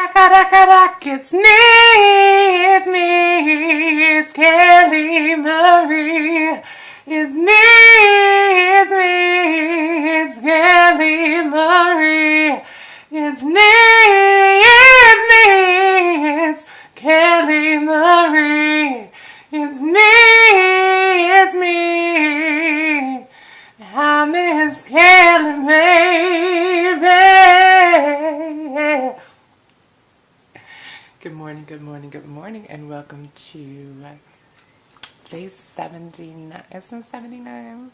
It's me, it's Kelly Marie. It's Kelly Marie. It's Kelly Marie. It's me. I miss Kelly, baby. Good morning, and welcome to day 79. Isn't it 79?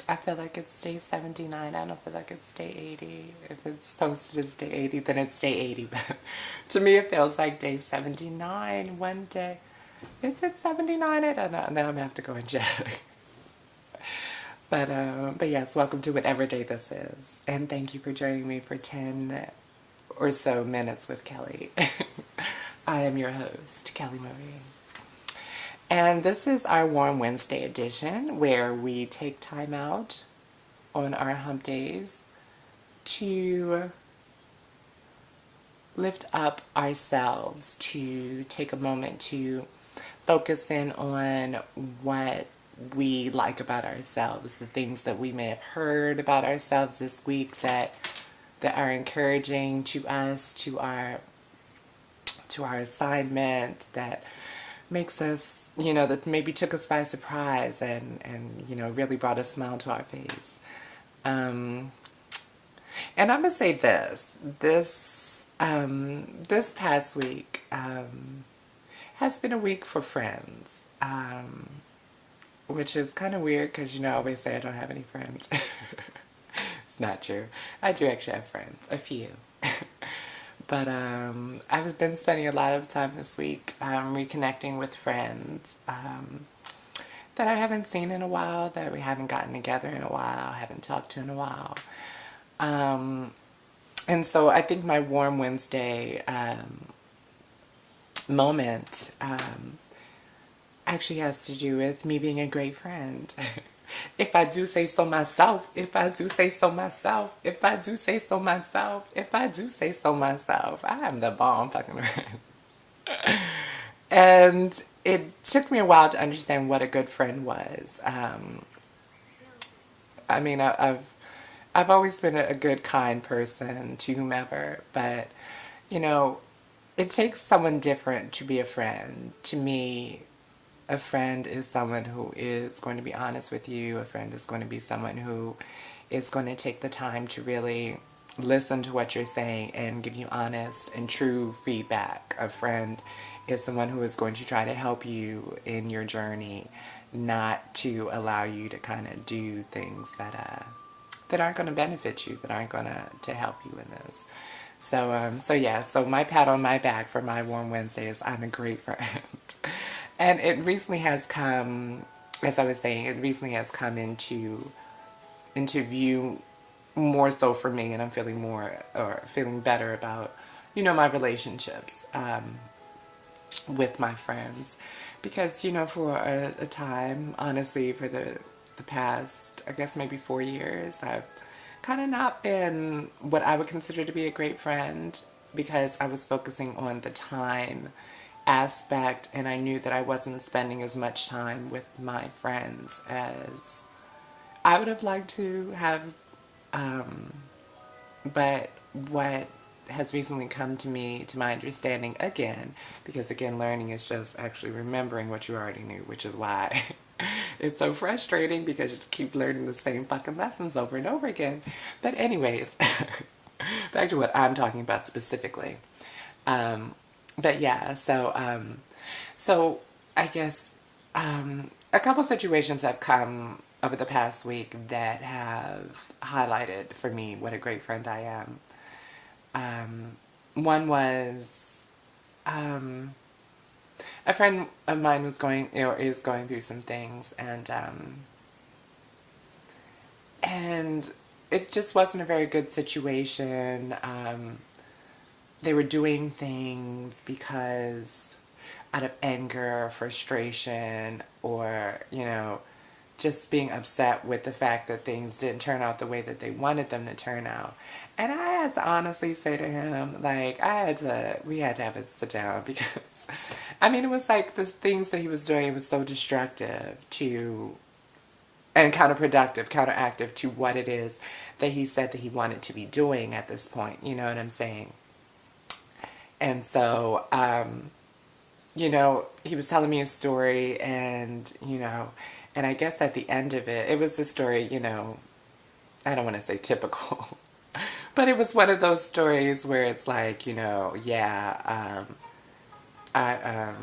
I feel like it's day 79. I don't feel like it's day 80. If it's posted as day 80, then it's day 80. But to me, it feels like day 79 one day. Is it 79? I don't know. Now I'm going to have to go and check. But yes, welcome to whatever day this is. And thank you for joining me for 10 or so minutes with Kelly. I am your host, Kelly Marie. And this is our Warm Wednesday edition where we take time out on our hump days to lift up ourselves, to take a moment to focus in on what we like about ourselves, the things that we may have heard about ourselves this week that are encouraging to us, to our assignment, that makes us, that maybe took us by surprise and really brought a smile to our face. And I'm gonna say this past week has been a week for friends, which is kind of weird because I always say I don't have any friends. It's not true. I do actually have friends, a few. But I've been spending a lot of time this week reconnecting with friends that I haven't seen in a while, that we haven't gotten together in a while, haven't talked to in a while. And so I think my Warm Wednesday moment actually has to do with me being a great friend. If I do say so myself, I am the bomb fucking friend. And it took me a while to understand what a good friend was. I mean, I've always been a good, kind person to whomever, but it takes someone different to be a friend. To me, a friend is someone who is going to be honest with you. A friend is going to be someone who is going to take the time to really listen to what you're saying and give you honest and true feedback. A friend is someone who is going to try to help you in your journey, not to allow you to kind of do things that aren't going to benefit you, that aren't going to help you in this. So my pat on my back for my Warm Wednesday is I'm a great friend. And it recently has come, as I was saying, into view more so for me, and I'm feeling better about, my relationships with my friends. Because, for a time, honestly, for the past, I guess maybe 4 years, I've kind of not been what I would consider to be a great friend because I was focusing on the time aspect, and I knew that I wasn't spending as much time with my friends as I would have liked to have. But what has recently come to my understanding again, because again, learning is just actually remembering what you already knew, which is why it's so frustrating because you just keep learning the same fucking lessons over and over again. But anyways, back to what I'm talking about specifically. But yeah, so I guess a couple situations have come over the past week that have highlighted for me what a great friend I am. One was a friend of mine is going through some things, and it just wasn't a very good situation. They were doing things because out of anger, frustration, or just being upset with the fact that things didn't turn out the way that they wanted them to turn out. And I had to honestly say to him, like, we had to have a sit down because, I mean, it was like the things that he was doing was so destructive to, and counterproductive, counteractive to what it is that he said that he wanted to be doing at this point. You know what I'm saying? And so, he was telling me a story and I guess at the end of it, it was a story, I don't want to say typical, but it was one of those stories where it's like, yeah, I,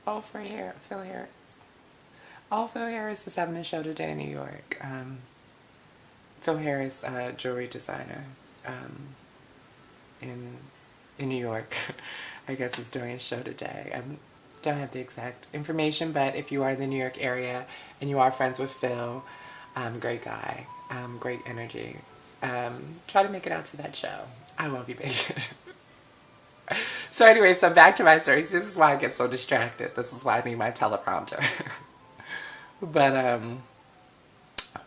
oh, for here, Phil Harris. Oh, Phil Harris is having a show today in New York. Phil Harris, jewelry designer, in New York, I guess is doing a show today. I don't have the exact information, but if you are in the New York area and you are friends with Phil, great guy, great energy. Try to make it out to that show. I won't be making it. So anyway, so back to my stories. This is why I get so distracted. This is why I need my teleprompter. but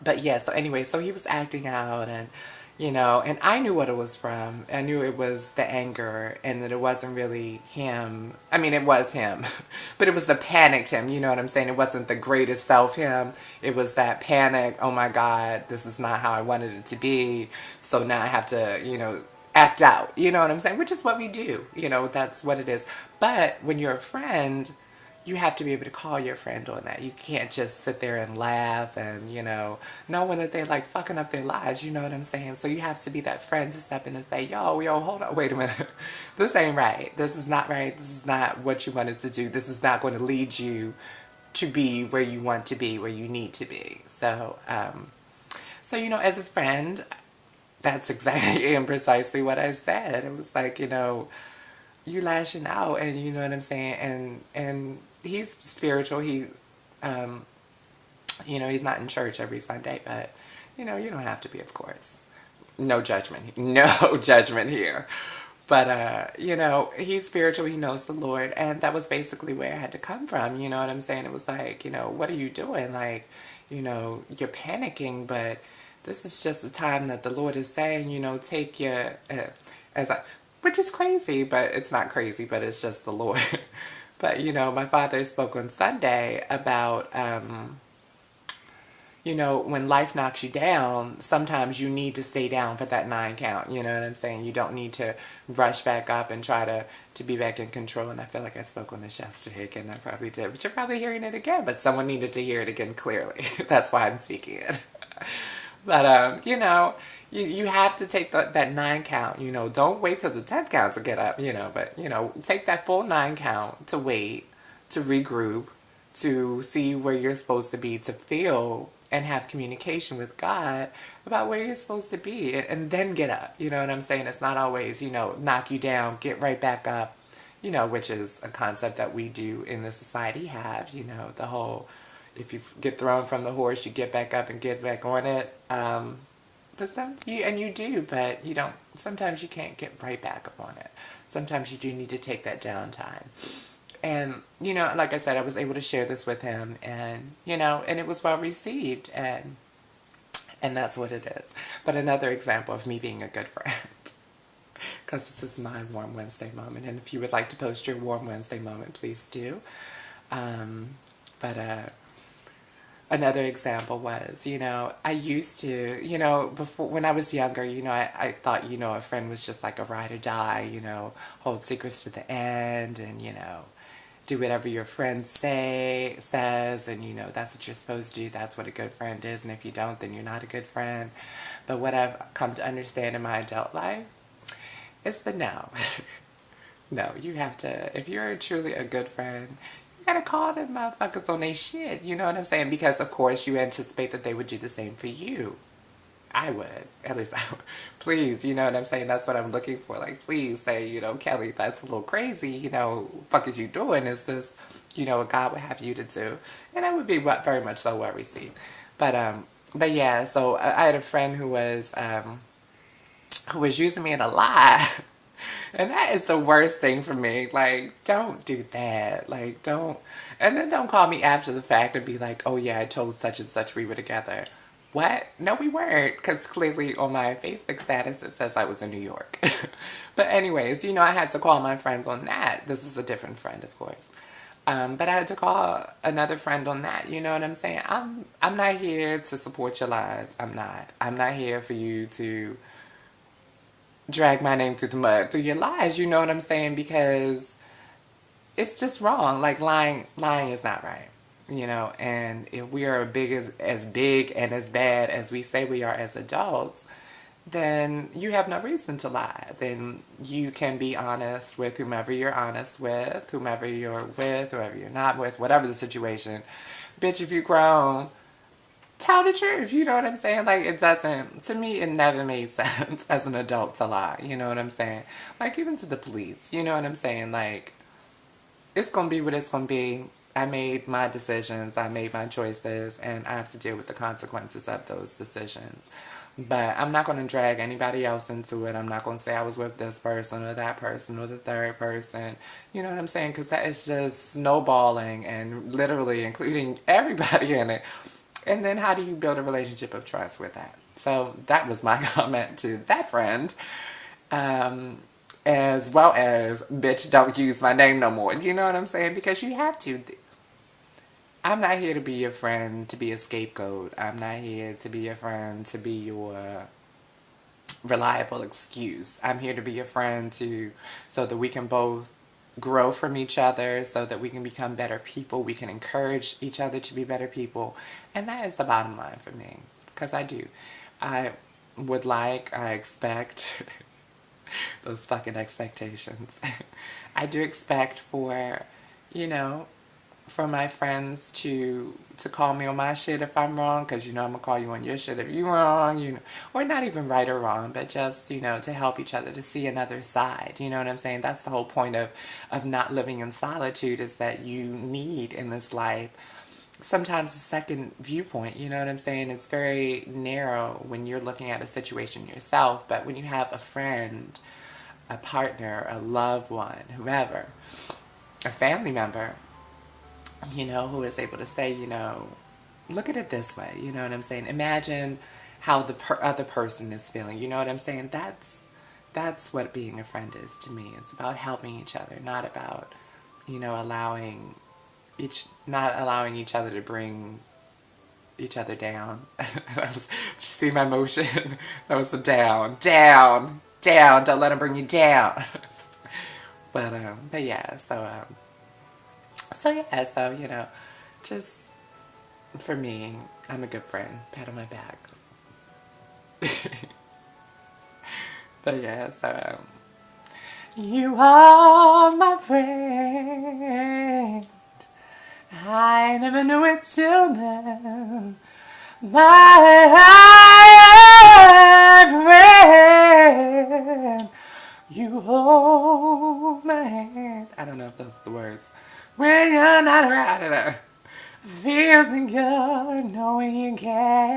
but yeah, so anyway, so he was acting out and and I knew what it was from. I knew it was the anger and that it wasn't really him. I mean, it was him, but it was the panicked him, you know what I'm saying? It wasn't the greatest self him. It was that panic, oh my God, this is not how I wanted it to be. So now I have to, act out, you know what I'm saying? Which is what we do, that's what it is. But when you're a friend, you have to be able to call your friend on that. You can't just sit there and laugh and, knowing that they're like fucking up their lives, you know what I'm saying? So you have to be that friend to step in and say, yo, hold on, wait a minute. This ain't right. This is not right. This is not what you wanted to do. This is not going to lead you to be where you want to be, where you need to be. So, as a friend, that's exactly and precisely what I said. It was like, you lashing out and you know what I'm saying, and he's spiritual. He's not in church every Sunday, but you don't have to be, of course. No judgment. No judgment here. But he's spiritual, he knows the Lord, and that was basically where I had to come from, you know what I'm saying? It was like, what are you doing? Like, you're panicking, but this is just the time that the Lord is saying, take your as I which is crazy, but it's not crazy, but it's just the Lord. But my father spoke on Sunday about when life knocks you down, sometimes you need to stay down for that 9 count. You know what I'm saying? You don't need to rush back up and try to be back in control. And I feel like I spoke on this yesterday again. I probably did, but you're probably hearing it again. But someone needed to hear it again clearly. That's why I'm speaking it. But, you have to take that 9 count. Don't wait till the 10th count to get up, but, take that full 9 count to wait, to regroup, to see where you're supposed to be, to feel and have communication with God about where you're supposed to be, and then get up. You know what I'm saying? It's not always, knock you down, get right back up, which is a concept that we do in the society have, the whole, if you get thrown from the horse, you get back up and get back on it. But you do, but you don't, sometimes you can't get right back up on it. Sometimes you do need to take that downtime. And, like I said, I was able to share this with him and, and it was well received and that's what it is. But another example of me being a good friend, because this is my Warm Wednesday moment. And if you would like to post your Warm Wednesday moment, please do. But another example was, I used to, before, when I was younger, I thought, a friend was just like a ride or die, hold secrets to the end and, do whatever your friend says, and that's what you're supposed to do. That's what a good friend is, and if you don't, then you're not a good friend. But what I've come to understand in my adult life is the no. No, you have to, if you're truly a good friend, you gotta call them motherfuckers on their shit, you know what I'm saying? Because of course you anticipate that they would do the same for you. I would. At least I would. Please, you know what I'm saying? That's what I'm looking for. Like, please say, Kelly, that's a little crazy. Fuck is you doing? Is this, what God would have you to do? And I would be very much so well received. But yeah, so I had a friend who was using me in a lie. And that is the worst thing for me. Like, don't do that. Like, don't. And then don't call me after the fact and be like, oh yeah, I told such and such we were together. What? No, we weren't. Because clearly on my Facebook status it says I was in New York. But anyways, I had to call my friends on that. This is a different friend, of course. But I had to call another friend on that. You know what I'm saying? I'm not here to support your lies. I'm not. I'm not here for you to drag my name through the mud through your lies. You know what I'm saying? Because it's just wrong. Like lying is not right. And if we are as big and as bad as we say we are as adults, then you have no reason to lie. Then you can be honest with whomever you're honest with, whomever you're with, whoever you're not with, whatever the situation. Bitch, if you grown, tell the truth. You know what I'm saying? Like, it doesn't, to me, it never made sense as an adult to lie. You know what I'm saying? Like, even to the police. You know what I'm saying? Like, it's going to be what it's going to be. I made my decisions, I made my choices, and I have to deal with the consequences of those decisions. But I'm not going to drag anybody else into it. I'm not going to say I was with this person or that person or the third person. You know what I'm saying? Because that is just snowballing and literally including everybody in it. And then how do you build a relationship of trust with that? So that was my comment to that friend. As well as, bitch, don't use my name no more. You know what I'm saying? Because you have to. I'm not here to be your friend to be a scapegoat. I'm not here to be your friend to be your reliable excuse. I'm here to be your friend so that we can both grow from each other, so that we can become better people. We can encourage each other to be better people. And that is the bottom line for me. Because I do. I expect those fucking expectations. I do expect you know, for my friends to call me on my shit if I'm wrong, because I'm gonna call you on your shit if you're wrong, or not even right or wrong, but just to help each other, to see another side. You know what I'm saying? That's the whole point of not living in solitude, is that you need in this life sometimes a second viewpoint. You know what I'm saying? It's very narrow when you're looking at a situation yourself, but when you have a friend, a partner, a loved one, whoever, a family member, who is able to say, look at it this way. You know what I'm saying? Imagine how the other person is feeling. You know what I'm saying? That's what being a friend is to me. It's about helping each other, not about, not allowing each other to bring each other down. See my motion? That was the down, down, down. Don't let them bring you down. But yeah, just for me, I'm a good friend. Pat on my back. But yeah, you are my friend. I never knew it till then. My friend. You hold my hand. I don't know if those are the words. When you're not around, I don't know. Feels good knowing you care.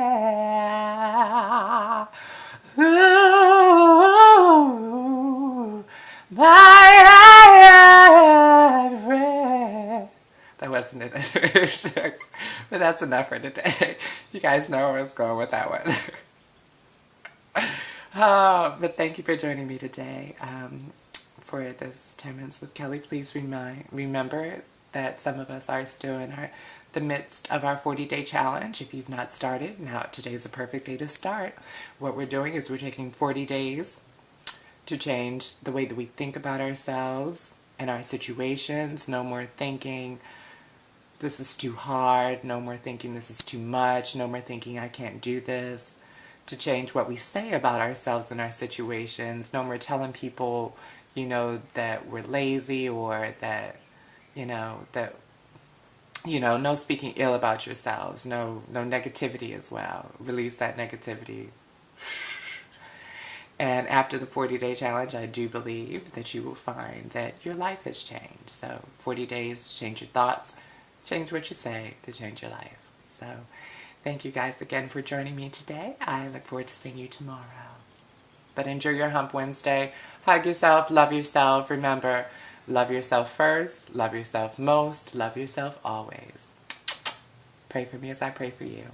Ooh, my friend. That wasn't it. But that's enough for today. You guys know where I was going with that one. But thank you for joining me today for this 10 Minutes with Kelly. Please remember that some of us are still in the midst of our 40-day challenge. If you've not started, now today's a perfect day to start. What we're doing is we're taking 40 days to change the way that we think about ourselves and our situations. No more thinking, this is too hard. No more thinking, this is too much. No more thinking, I can't do this. To change what we say about ourselves and our situations. No more telling people, that we're lazy, or that, no speaking ill about yourselves. No negativity as well. Release that negativity. And after the 40-day challenge, I do believe that you will find that your life has changed. So 40 days, change your thoughts, change what you say to change your life. So thank you guys again for joining me today. I look forward to seeing you tomorrow. But enjoy your Hump Wednesday. Hug yourself, love yourself. Remember, love yourself first, love yourself most, love yourself always. Pray for me as I pray for you.